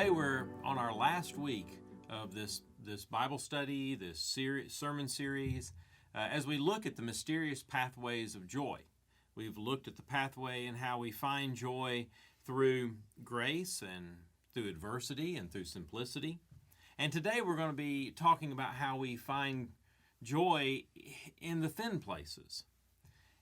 today we're on our last week of this Bible study, this sermon series, as we look at the mysterious pathways of joy. We've looked at the pathway and how we find joy through grace and through adversity and through simplicity. And today we're going to be talking about how we find joy in the thin places.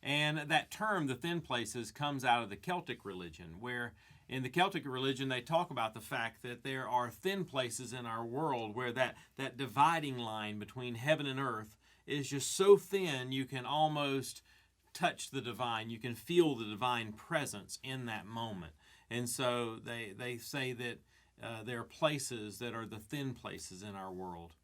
And that term, the thin places, comes out of the Celtic religion, where in the Celtic religion they talk about the fact that there are thin places in our world where that dividing line between heaven and earth is just so thin you can almost touch the divine. You can feel the divine presence in that moment. And so they say that there are places that are the thin places in our world.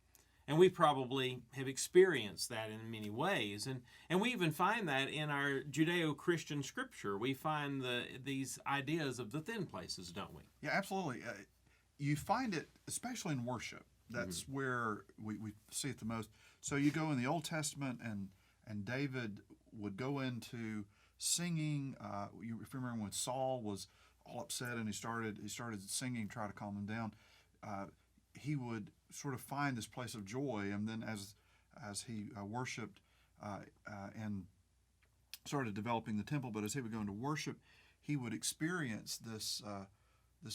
And we probably have experienced that in many ways. And we even find that in our Judeo-Christian scripture. We find these ideas of the thin places, don't we? Yeah, absolutely. You find it, especially in worship. That's where we see it the most. So you go in the Old Testament, and David would go into singing. If you remember when Saul was all upset and he started singing, try to calm him down, he would sort of find this place of joy, and then as he worshipped and started developing the temple, but as he would go into worship, he would experience this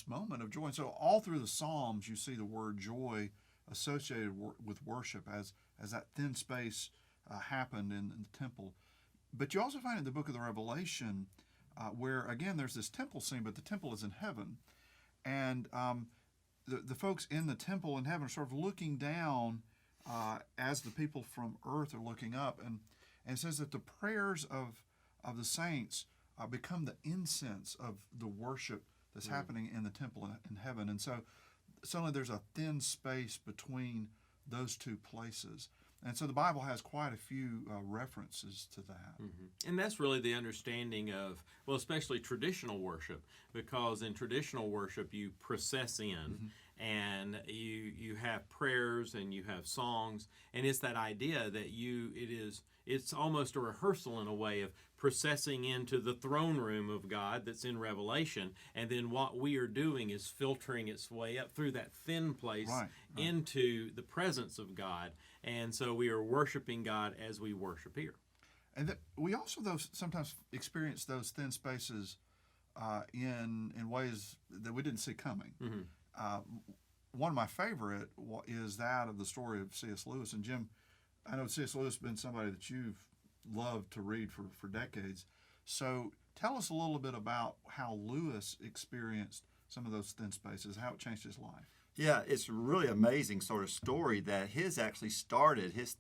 moment of joy. And so all through the Psalms, you see the word joy associated with worship as that thin space happened in the temple. But you also find in the book of the Revelation where, again, there's this temple scene, but the temple is in heaven. And the folks in the temple in heaven are sort of looking down as the people from earth are looking up. And it says that the prayers of the saints become the incense of the worship that's happening in the temple in heaven. And so suddenly there's a thin space between those two places. And so the Bible has quite a few references to that. Mm-hmm. And that's really the understanding of, well, especially traditional worship, because in traditional worship you process in and you have prayers and you have songs, and it's that idea that it's almost a rehearsal in a way of processing into the throne room of God that's in Revelation, and then what we are doing is filtering its way up through that thin place into the presence of God. And so we are worshiping God as we worship here. And we also, though, sometimes experience those thin spaces in ways that we didn't see coming. One of my favorite is that of the story of C.S. Lewis. And Jim, I know C.S. Lewis has been somebody that you've loved to read for decades. So tell us a little bit about how Lewis experienced some of those thin spaces, how it changed his life. Yeah, it's a really amazing sort of story that his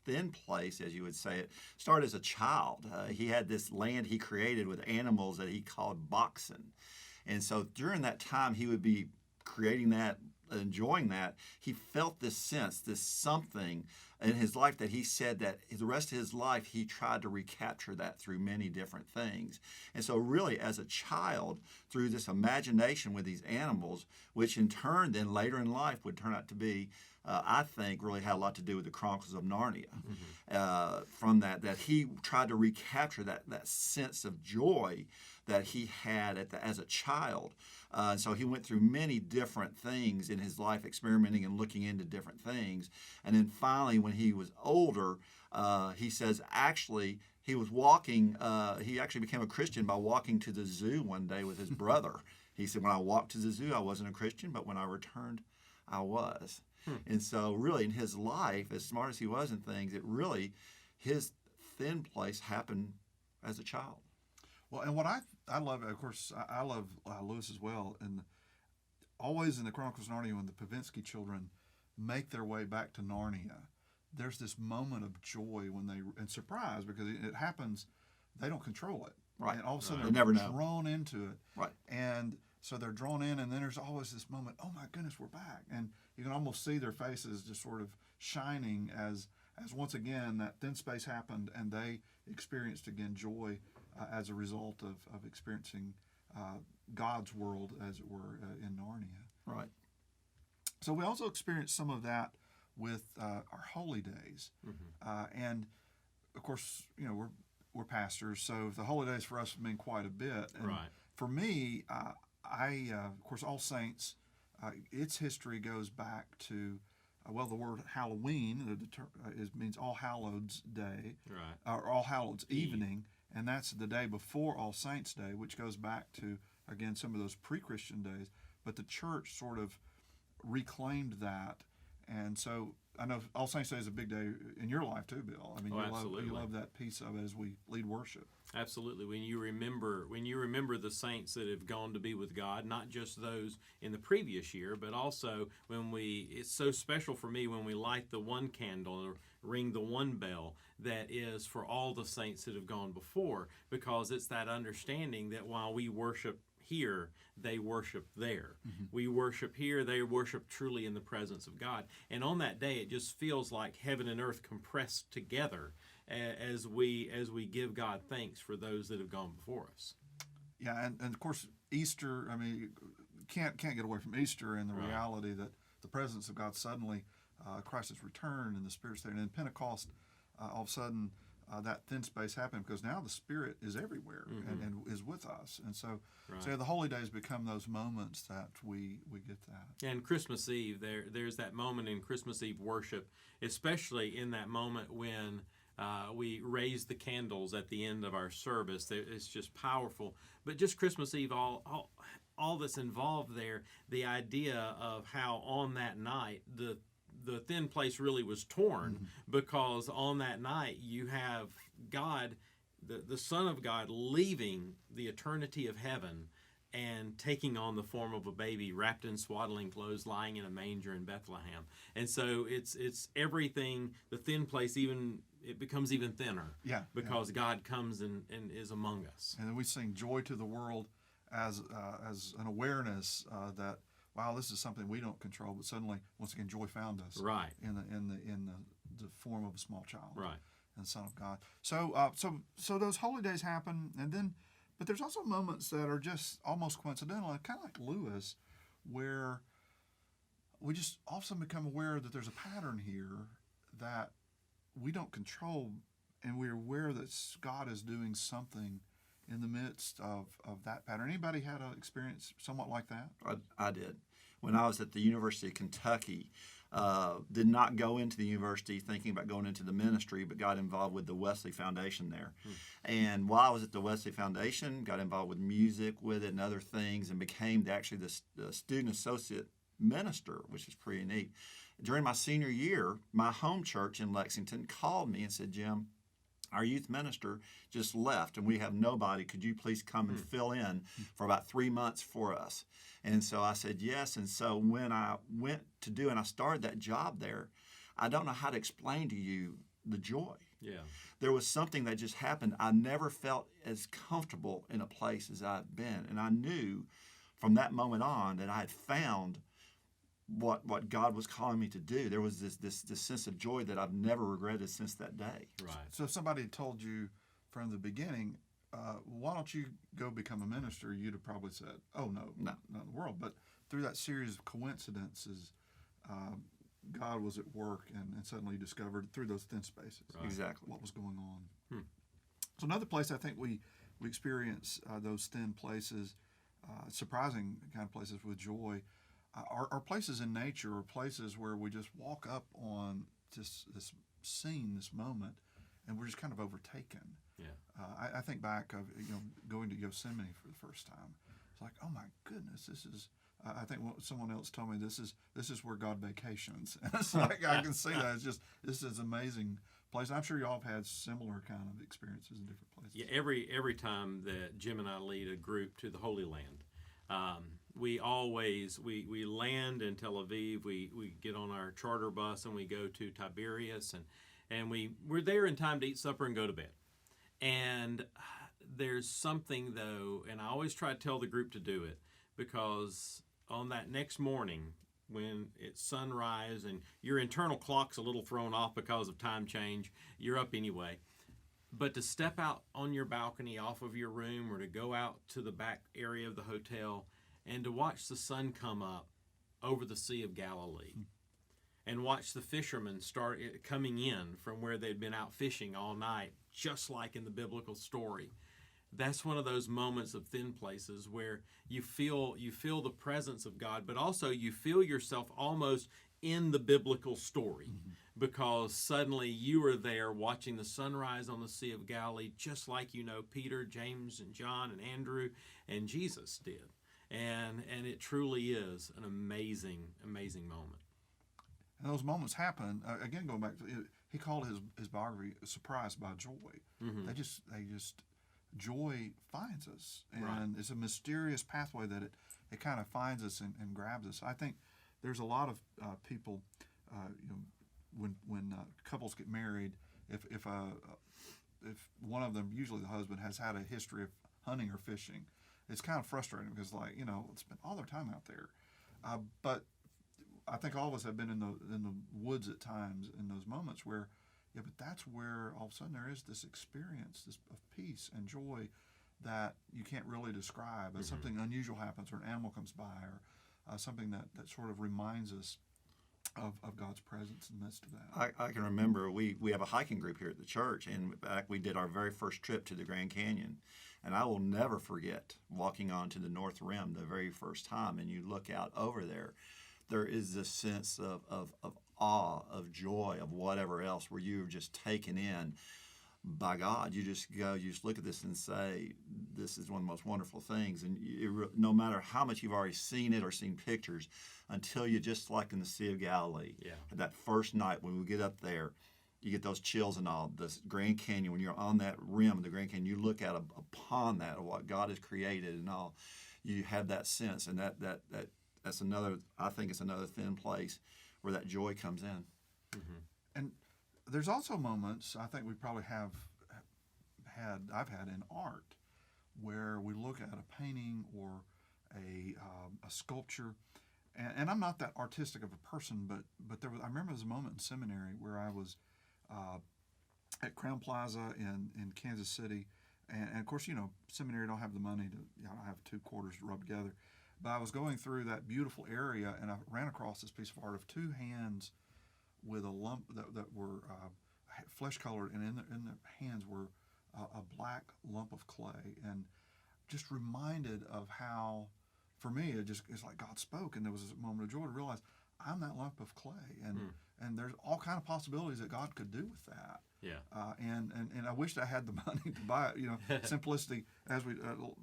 thin place, as you would say it, started as a child. He had this land he created with animals that he called Boxen. And so during that time, he would be creating that, enjoying that. He felt this sense, this something in his life that he said that the rest of his life he tried to recapture that through many different things. And so really as a child, through this imagination with these animals, which in turn then later in life would turn out to be, I think, really had a lot to do with the Chronicles of Narnia. From that he tried to recapture that sense of joy that he had as a child. So he went through many different things in his life, experimenting and looking into different things. And then finally, when he was older, he says actually he was walking, he actually became a Christian by walking to the zoo one day with his brother. He said, when I walked to the zoo, I wasn't a Christian, but when I returned, I was. And so really in his life, as smart as he was in things, his thin place happened as a child. Well, and what I love, of course, I love Lewis as well, and always in the Chronicles of Narnia when the Pavinsky children make their way back to Narnia, there's this moment of joy and surprise, because it happens, they don't control it. Right. And all of a sudden They never know. drawn into it. Right. And so they're drawn in, and then there's always this moment, oh my goodness, we're back. And you can almost see their faces just sort of shining as once again that thin space happened, and they experienced again joy as a result of experiencing God's world, as it were, in Narnia. Right. So we also experienced some of that with our holy days. And of course, you know, we're pastors, so the holy days for us mean quite a bit. And for me, of course, All Saints its history goes back to, well, the word Halloween means All Hallows Day, Right. or All Hallows Evening, and that's the day before All Saints Day, which goes back to, again, some of those pre-Christian days. But the church sort of reclaimed that, and so I know All Saints Day is a big day in your life too, Bill. I mean, Absolutely. you love that piece of it as we lead worship. Absolutely. When you remember the saints that have gone to be with God, not just those in the previous year, but also it's so special for me when we light the one candle or ring the one bell that is for all the saints that have gone before, because it's that understanding that while we worship here, they worship there. Mm-hmm. We worship here, they worship truly in the presence of God. And on that day, it just feels like heaven and earth compressed together as we give God thanks for those that have gone before us. Yeah, and of course Easter. I mean, can't get away from Easter and the Right. reality that the presence of God suddenly, Christ has returned and the Spirit's there. And in Pentecost, all of a sudden, that thin space happened because now the Spirit is everywhere and is with us. And so, Right. so the holy days become those moments that we get that. And Christmas Eve, there's that moment in Christmas Eve worship, especially in that moment when we raise the candles at the end of our service. It's just powerful. But just Christmas Eve, all that's involved there, the idea of how on that night the thin place really was torn, because on that night you have God, the Son of God, leaving the eternity of heaven and taking on the form of a baby wrapped in swaddling clothes, lying in a manger in Bethlehem. And so it's everything, the thin place, it becomes even thinner. Yeah, because God comes and is among us. And then we sing "Joy to the World" as an awareness that, wow, this is something we don't control, but suddenly, once again, joy found us. Right. In the form of a small child. Right. And Son of God. So those holy days happen, but there's also moments that are just almost coincidental, kind of like Lewis, where we just all of a sudden become aware that there's a pattern here that we don't control, and we're aware that God is doing something in the midst of that pattern. Anybody had an experience somewhat like that? I did. When I was at the University of Kentucky, did not go into the university thinking about going into the ministry, but got involved with the Wesley Foundation there. And while I was at the Wesley Foundation, got involved with music with it and other things, and became actually the student associate minister, which is pretty neat. During my senior year, my home church in Lexington called me and said, "Jim, our youth minister just left and we have nobody. Could you please come and fill in for about 3 months for us?" And so I said yes. And so when I went to do and I started that job there, I don't know how to explain to you the joy. Yeah. There was something that just happened. I never felt as comfortable in a place as I've been. And I knew from that moment on that I had found what God was calling me to do. There was this sense of joy that I've never regretted since that day. Right. So if somebody had told you from the beginning, why don't you go become a minister, you'd have probably said, "Oh, no, not in the world." But through that series of coincidences, God was at work and suddenly discovered through those thin spaces Exactly. what was going on. So another place I think we experience those thin places, surprising kind of places with joy, are places in nature, or places where we just walk up on this scene, this moment, and we're just kind of overtaken. Yeah. I think back of going to Yosemite for the first time. It's like, oh my goodness, this is. I think someone else told me this is where God vacations. And it's like I can see that. It's just this is an amazing place. I'm sure y'all have had similar kind of experiences in different places. Yeah. Every time that Jim and I lead a group to the Holy Land, we always we land in Tel Aviv. We get on our charter bus and we go to Tiberias, and we're there in time to eat supper and go to bed. And there's something though, and I always try to tell the group to do it, because on that next morning when it's sunrise and your internal clock's a little thrown off because of time change, you're up anyway. But to step out on your balcony off of your room, or to go out to the back area of the hotel and to watch the sun come up over the Sea of Galilee, and watch the fishermen start coming in from where they'd been out fishing all night, just like in the biblical story. that's one of those moments of thin places where you feel the presence of God, but also you feel yourself almost in the biblical story, because suddenly you are there watching the sunrise on the Sea of Galilee, just like Peter, James, and John, and Andrew, and Jesus did. And it truly is an amazing, amazing moment. And those moments happen, again, going back to it, he called his biography "Surprised by Joy." Mm-hmm. They just joy finds us, and Right. it's a mysterious pathway that it kind of finds us and grabs us. I think there's a lot of people, when couples get married, if one of them, usually the husband, has had a history of hunting or fishing, it's kind of frustrating because it's spent all their time out there, but I think all of us have been in the woods at times in those moments where, but that's where all of a sudden there is this experience of peace and joy that you can't really describe. As something unusual happens, or an animal comes by, or something that sort of reminds us of God's presence in the midst of that. I can remember we have a hiking group here at the church, and back we did our very first trip to the Grand Canyon. And I will never forget walking onto the North Rim the very first time, and you look out over there. There is this sense of awe, of joy, of whatever else, where you're just taken in by God. You just look at this and say, this is one of the most wonderful things. And no matter how much you've already seen it or seen pictures, until you, just like in the Sea of Galilee, that first night when we get up there, you get those chills and all. This Grand Canyon, when you're on that rim of the Grand Canyon, you look out upon that, of what God has created and all. You have that sense, and that's another. I think it's another thin place where that joy comes in. Mm-hmm. And there's also moments I think we probably I've had in art, where we look at a painting or a sculpture, and I'm not that artistic of a person, but I remember there was a moment in seminary where I was at Crown Plaza in Kansas City, and of course, seminary don't have the money to, I don't have two quarters to rub together, but I was going through that beautiful area, and I ran across this piece of art of two hands with a lump that were flesh colored, and in the hands were a black lump of clay, and just reminded of how, for me, it's like God spoke, and there was this moment of joy to realize I'm that lump of clay, and there's all kind of possibilities that God could do with that. Yeah. And I wished I had the money to buy it. Simplicity, as we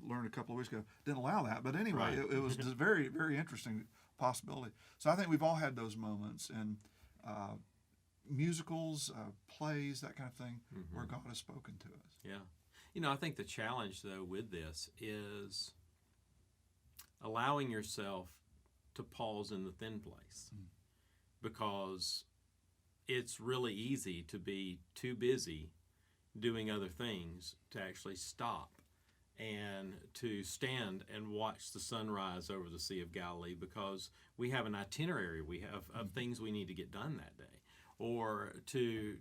learned a couple of weeks ago, didn't allow that. But anyway, Right. it was just very, very interesting possibility. So I think we've all had those moments, and musicals, plays, that kind of thing, where God has spoken to us. Yeah. I think the challenge, though, with this is allowing yourself to pause in the thin place, because it's really easy to be too busy doing other things to actually stop and to stand and watch the sunrise over the Sea of Galilee, because we have an itinerary we have of things we need to get done that day, or to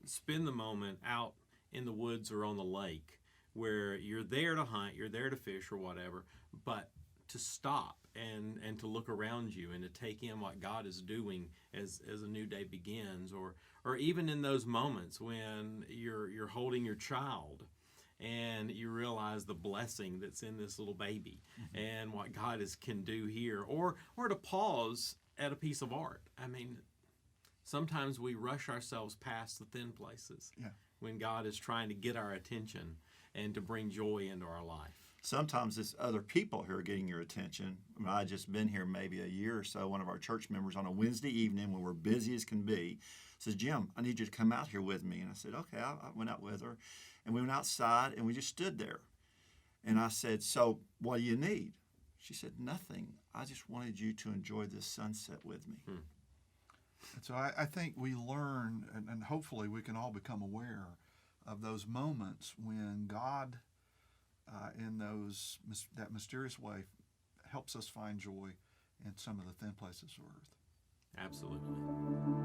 spend the moment out in the woods or on the lake where you're there to hunt, you're there to fish or whatever, but to stop and to look around you and to take in what God is doing as a new day begins, or even in those moments when you're holding your child and you realize the blessing that's in this little baby and what God can do here, or to pause at a piece of art. I mean, sometimes we rush ourselves past the thin places when God is trying to get our attention and to bring joy into our life. Sometimes it's other people who are getting your attention. I just been here maybe a year or so. One of our church members on a Wednesday evening when we're busy as can be says, "Jim, I need you to come out here with me." And I said, "Okay." I went out with her, and we went outside, and we just stood there. And I said, "So what do you need?" She said, "Nothing. I just wanted you to enjoy this sunset with me." And so I think we learn, and hopefully we can all become aware of those moments when God, in that mysterious way, helps us find joy in some of the thin places of earth. Absolutely.